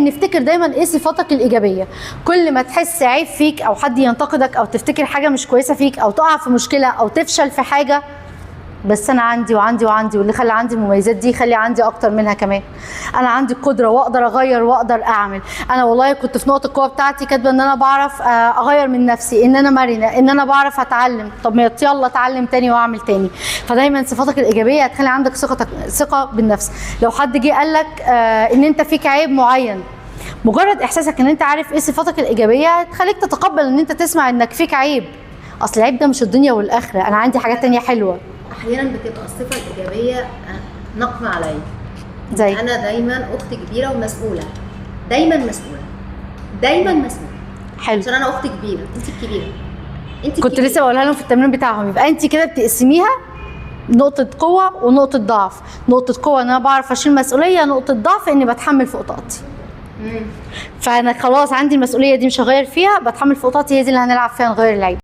نفتكر دايما ايه صفاتك الايجابيه. كل ما تحس عيب فيك او حد ينتقدك او تفتكر حاجه مش كويسه فيك او تقع في مشكله او تفشل في حاجه، بس انا عندي وعندي وعندي، واللي خلى عندي المميزات دي يخلي عندي اكتر منها كمان. انا عندي القدره واقدر اغير واقدر اعمل. انا والله كنت في نقطه القوه بتاعتي كاتبه ان انا بعرف اغير من نفسي، ان انا مرنه، ان انا بعرف اتعلم. طب ما يلا اتعلم تاني واعمل تاني. فدايما صفاتك الايجابيه هتخلي عندك ثقه بالنفس. لو حد جه قال لك ان انت فيك عيب معين، مجرد احساسك ان انت عارف ايه صفاتك الايجابيه هتخليك تتقبل ان انت تسمع انك فيك عيب. اصل العيب ده مش الدنيا والاخره، انا عندي حاجات تانية حلوه. احيانا بتبقى الصفه الايجابيه نقمه عليا. زي انا دايما اخت كبيره ومسؤوله، دايما مسؤوله، دايما مسؤوله. حلو. عشان انا اخت كبيره، انت الكبيره، انت كنت لسه بقولها لهم في التمرين بتاعهم. يبقى انت كده بتقسميها نقطه قوه ونقطه ضعف. نقطه قوه ان انا بعرف اشيل مسؤوليه، نقطه ضعف اني بتحمل فوق طاقتي. فانا خلاص عندي المسؤوليه دي مش هغير فيها، بتحمل فوق طاقتي، هي دي اللي هنلعب فيها نغير العيب.